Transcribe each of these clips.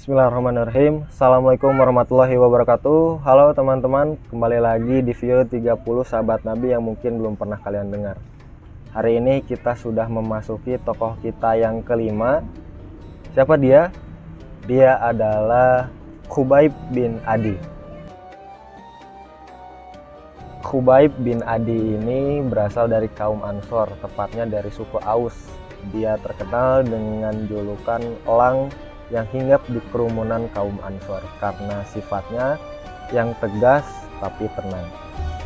Bismillahirrahmanirrahim. Assalamualaikum warahmatullahi wabarakatuh. Halo teman-teman, kembali lagi di video 30 sahabat Nabi yang mungkin belum pernah kalian dengar. Hari ini kita sudah memasuki tokoh kita yang kelima. Siapa dia? Dia adalah Khubayb bin Adi. Khubayb bin Adi ini berasal dari kaum Ansor, tepatnya dari suku Aus. Dia terkenal dengan julukan elang yang hinggap di kerumunan kaum Ansor karena sifatnya yang tegas tapi tenang.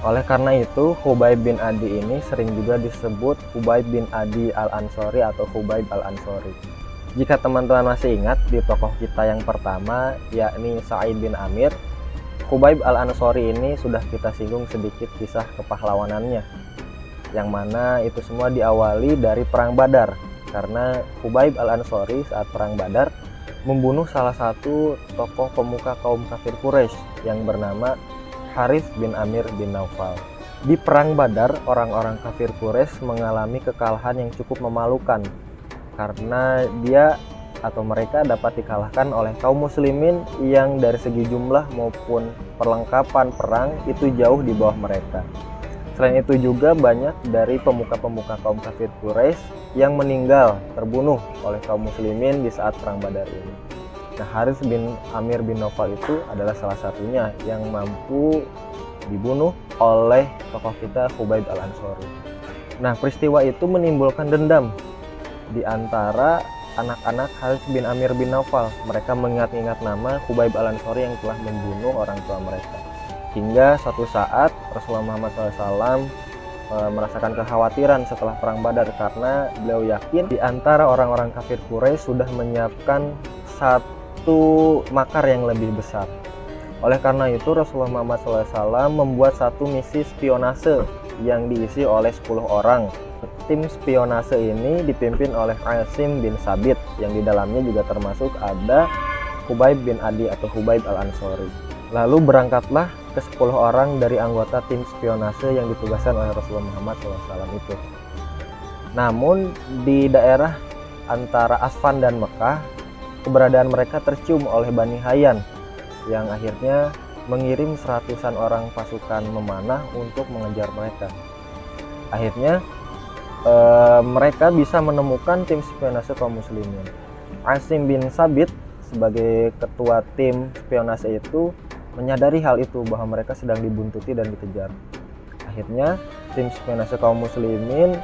Oleh karena itu, Khubayb bin Adi ini sering juga disebut Khubayb bin Adi al-Ansori atau Khubayb al-Ansori. Jika teman-teman masih ingat di tokoh kita yang pertama, yakni Sa'id bin Amir, Khubayb al-Ansori ini sudah kita singgung sedikit kisah kepahlawanannya, yang mana itu semua diawali dari Perang Badar, karena Khubayb al-Ansori saat Perang Badar membunuh salah satu tokoh pemuka kaum kafir Quraisy yang bernama Harits bin Amir bin Naufal. Di Perang Badar, orang-orang kafir Quraisy mengalami kekalahan yang cukup memalukan karena mereka dapat dikalahkan oleh kaum muslimin yang dari segi jumlah maupun perlengkapan perang itu jauh di bawah mereka. Selain itu juga banyak dari pemuka-pemuka kaum kafir Quraisy yang meninggal terbunuh oleh kaum muslimin di saat Perang Badar ini. Nah, Harits bin Amir bin Naufal itu adalah salah satunya yang mampu dibunuh oleh tokoh kita Khubayb al-Ansori. Nah, peristiwa itu menimbulkan dendam di antara anak-anak Harits bin Amir bin Naufal. Mereka mengingat-ingat nama Khubayb al-Ansori yang telah membunuh orang tua mereka. Hingga suatu saat Rasulullah Muhammad SAW merasakan kekhawatiran setelah Perang Badar karena beliau yakin di antara orang-orang kafir Quraisy sudah menyiapkan satu makar yang lebih besar. Oleh karena itu Rasulullah Muhammad SAW membuat satu misi spionase yang diisi oleh 10 orang. Tim spionase ini dipimpin oleh Asim bin Sabit yang di dalamnya juga termasuk ada Khubayb bin Adi atau Khubayb al-Ansori. Lalu berangkatlah ke 10 orang dari anggota tim spionase yang ditugaskan oleh Rasulullah Muhammad SAW itu. Namun di daerah antara Asfan dan Mekah, keberadaan mereka tercium oleh Bani Hayyan yang akhirnya mengirim seratusan orang pasukan memanah untuk mengejar mereka. Akhirnya mereka bisa menemukan tim spionase kaum muslimin. Asim bin Sabit sebagai ketua tim spionase itu menyadari hal itu, bahwa mereka sedang dibuntuti dan dikejar. Akhirnya tim spionase kaum muslimin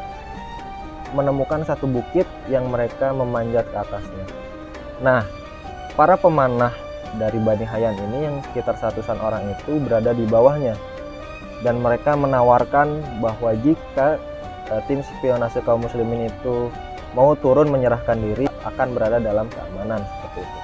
menemukan satu bukit yang mereka memanjat ke atasnya. Nah, para pemanah dari Bani Hayyan ini yang sekitar seratusan orang itu berada di bawahnya, dan mereka menawarkan bahwa jika tim spionase kaum muslimin itu mau turun menyerahkan diri, akan berada dalam keamanan seperti itu.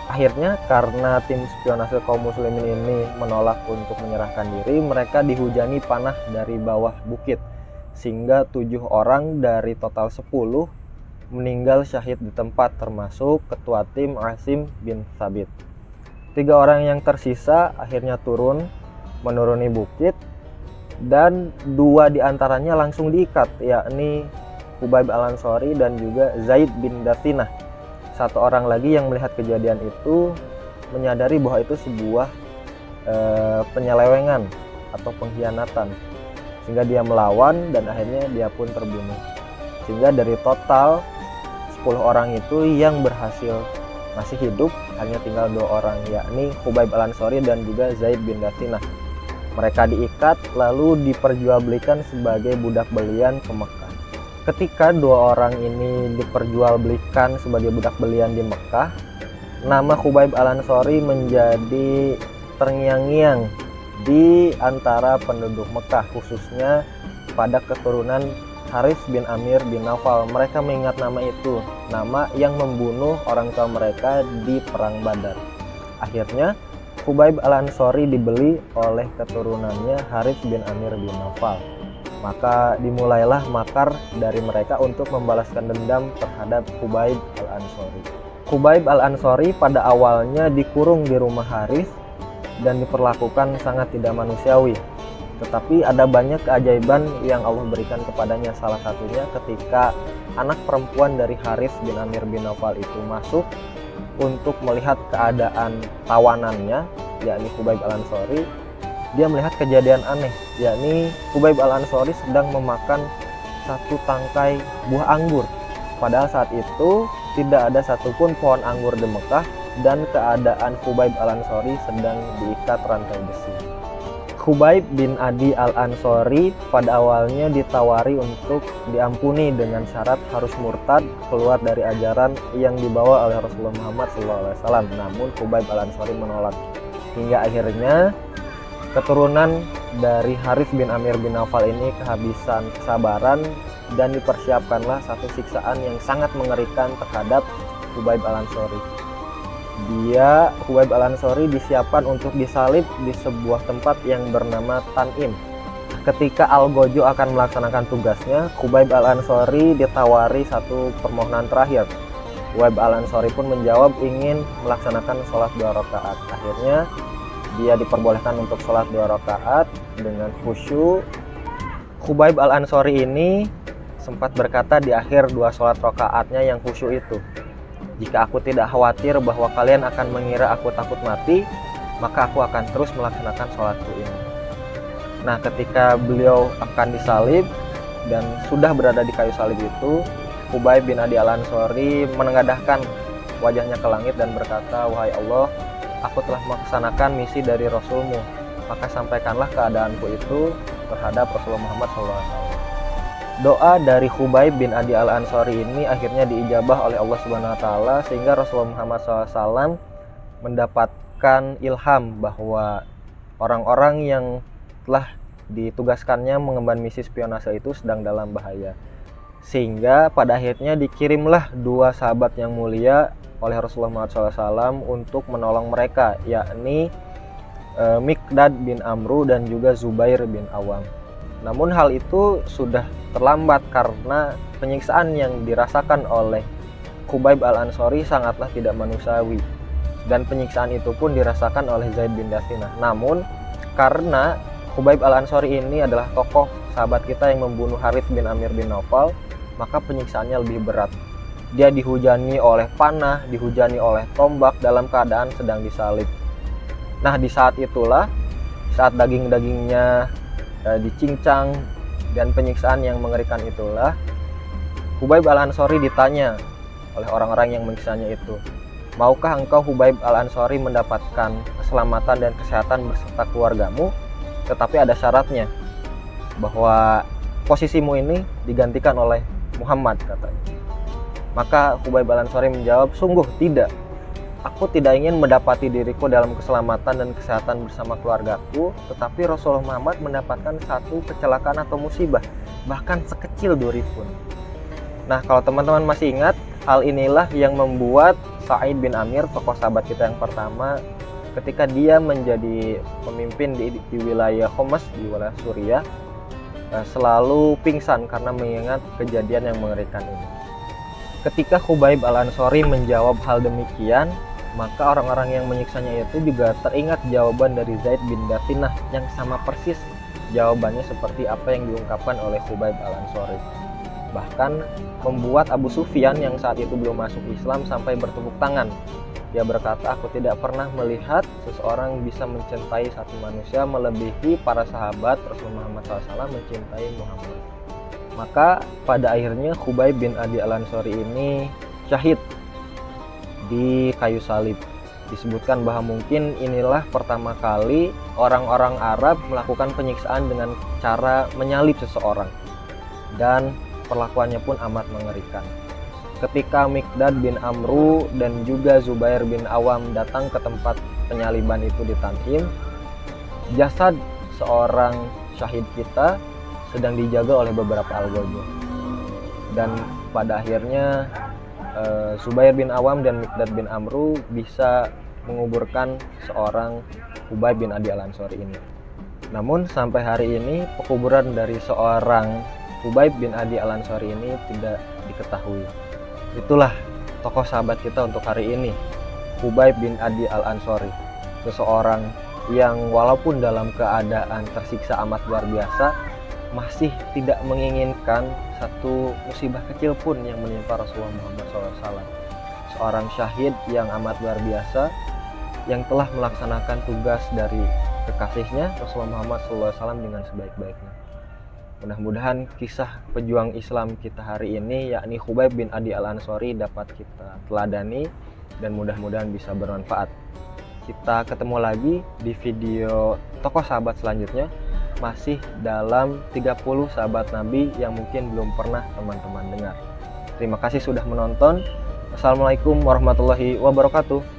Akhirnya karena tim spionase kaum muslimin ini menolak untuk menyerahkan diri, mereka dihujani panah dari bawah bukit, sehingga 7 orang dari total 10 meninggal syahid di tempat, termasuk ketua tim Asim bin Sabit. 3 orang yang tersisa akhirnya menuruni bukit, dan 2 diantaranya langsung diikat, yakni Khubayb al-Ansori dan juga Zaid bin Dathinah. 1 orang lagi yang melihat kejadian itu menyadari bahwa itu sebuah penyelewengan atau pengkhianatan, sehingga dia melawan dan akhirnya dia pun terbunuh. Sehingga dari total 10 orang itu yang berhasil masih hidup hanya tinggal 2 orang, yakni Khubayb al-Ansori dan juga Zaid bin Dathinah. Mereka diikat lalu diperjualbelikan sebagai budak belian ke Mekah. Ketika 2 orang ini diperjualbelikan sebagai budak belian di Mekah, nama Khubayb al-Ansori menjadi terngiang-ngiang di antara penduduk Mekah, khususnya pada keturunan Harits bin Amir bin Naufal. Mereka mengingat nama itu, nama yang membunuh orang tua mereka di Perang Badar. Akhirnya Khubayb al-Ansori dibeli oleh keturunannya Harits bin Amir bin Naufal. Maka dimulailah makar dari mereka untuk membalaskan dendam terhadap Khubayb al-Ansori. Khubayb al-Ansori pada awalnya dikurung di rumah Harits dan diperlakukan sangat tidak manusiawi. Tetapi ada banyak keajaiban yang Allah berikan kepadanya. Salah satunya ketika anak perempuan dari Harits bin Amir bin Naufal itu masuk untuk melihat keadaan tawanannya, yakni Khubaib Al-Ansori. Dia melihat kejadian aneh, yakni Khubaib Al-Ansori sedang memakan satu tangkai buah anggur. Padahal saat itu tidak ada satupun pohon anggur di Mekah dan keadaan Khubaib Al-Ansori sedang diikat rantai besi. Khubaib bin Adi Al-Ansori pada awalnya ditawari untuk diampuni dengan syarat harus murtad keluar dari ajaran yang dibawa oleh Rasulullah Muhammad SAW. Namun Khubaib Al-Ansori menolak. Hingga akhirnya keturunan dari Harits bin Amir bin Naufal ini kehabisan kesabaran dan dipersiapkanlah satu siksaan yang sangat mengerikan terhadap Khubaib Al-Ansori. Khubaib Al-Ansori disiapkan untuk disalib di sebuah tempat yang bernama Tanim. Ketika Al-Gojo akan melaksanakan tugasnya, Khubaib Al-Ansori ditawari satu permohonan terakhir. Khubaib Al-Ansori pun menjawab ingin melaksanakan sholat 2 rakaat. Akhirnya dia diperbolehkan untuk sholat 2 rakaat dengan khusyuk. Khubaib Al-Ansori ini sempat berkata di akhir 2 sholat rakaatnya yang khusyuk itu, "Jika aku tidak khawatir bahwa kalian akan mengira aku takut mati, maka aku akan terus melaksanakan sholatku ini." Nah, ketika beliau akan disalib dan sudah berada di kayu salib itu, Khubaib bin Adi Al-Ansori menengadahkan wajahnya ke langit dan berkata, "Wahai Allah, aku telah melaksanakan misi dari Rasulmu, maka sampaikanlah keadaanku itu terhadap Rasulullah Muhammad SAW." Doa dari Khubaib bin Adi Al-Ansori ini akhirnya diijabah oleh Allah Subhanahu wa taala sehingga Rasulullah Muhammad SAW mendapatkan ilham bahwa orang-orang yang telah ditugaskannya mengemban misi spionase itu sedang dalam bahaya. Sehingga pada akhirnya dikirimlah 2 sahabat yang mulia oleh Rasulullah Muhammad SAW untuk menolong mereka, yakni Miqdad bin Amru dan juga Zubair bin Awam. Namun hal itu sudah terlambat karena penyiksaan yang dirasakan oleh Khubaib Al-Ansori sangatlah tidak manusiawi, dan penyiksaan itu pun dirasakan oleh Zaid bin Dathinah. Namun karena Khubaib Al-Ansori ini adalah tokoh sahabat kita yang membunuh Harits bin Amir bin Naufal, maka penyiksaannya lebih berat. Dia dihujani oleh panah, dihujani oleh tombak dalam keadaan sedang disalib. Nah, di saat itulah, saat daging-dagingnya dicincang dan penyiksaan yang mengerikan itulah, Khubaib Al-Ansori ditanya oleh orang-orang yang menyiksanya itu, "Maukah engkau Khubaib Al-Ansori mendapatkan keselamatan dan kesehatan beserta keluargamu? Tetapi ada syaratnya, bahwa posisimu ini digantikan oleh Muhammad," katanya. Maka Khubaib Al-Ansori menjawab, "Sungguh tidak. Aku tidak ingin mendapati diriku dalam keselamatan dan kesehatan bersama keluargaku, tetapi Rasulullah Muhammad mendapatkan satu kecelakaan atau musibah, bahkan sekecil duri pun." Nah, kalau teman-teman masih ingat, hal inilah yang membuat Sa'id bin Amir, tokoh sahabat kita yang pertama, ketika dia menjadi pemimpin di wilayah Homs, di wilayah Suriah, selalu pingsan karena mengingat kejadian yang mengerikan ini. Ketika Khubaib Al-Ansori menjawab hal demikian, maka orang-orang yang menyiksanya itu juga teringat jawaban dari Zaid bin Dathinah yang sama persis jawabannya seperti apa yang diungkapkan oleh Khubaib Al-Ansori. Bahkan membuat Abu Sufyan yang saat itu belum masuk Islam sampai bertepuk tangan. Dia berkata, "Aku tidak pernah melihat seseorang bisa mencintai satu manusia melebihi para sahabat Rasulullah Muhammad SAW mencintai Muhammad." Maka pada akhirnya Khubaib bin Adi Al-Ansori ini syahid di kayu salib. Disebutkan bahwa mungkin inilah pertama kali orang-orang Arab melakukan penyiksaan dengan cara menyalib seseorang, dan perlakuannya pun amat mengerikan. Ketika Miqdad bin Amru dan juga Zubair bin Awam datang ke tempat penyaliban itu di Tanim, jasad seorang syahid kita sedang dijaga oleh beberapa algojo, dan pada akhirnya Zubair bin Awam dan Miqdad bin Amru bisa menguburkan seorang Khubaib bin Adi Al-Ansori ini. Namun sampai hari ini pekuburan dari seorang Khubaib bin Adi Al-Ansori ini tidak diketahui. Itulah tokoh sahabat kita untuk hari ini, Khubaib bin Adi Al-Ansori, seseorang yang walaupun dalam keadaan tersiksa amat luar biasa, masih tidak menginginkan satu musibah kecil pun yang menimpa Rasulullah Muhammad SAW. seorang syahid yang amat luar biasa yang telah melaksanakan tugas dari kekasihnya Rasulullah Muhammad SAW dengan sebaik-baiknya. Mudah-mudahan kisah pejuang Islam kita hari ini yakni Khubayb bin Adi Al-Ansori dapat kita teladani dan mudah-mudahan bisa bermanfaat. Kita ketemu lagi di video tokoh sahabat selanjutnya, masih dalam 30 sahabat Nabi yang mungkin belum pernah teman-teman dengar. Terima kasih sudah menonton. Assalamualaikum warahmatullahi wabarakatuh.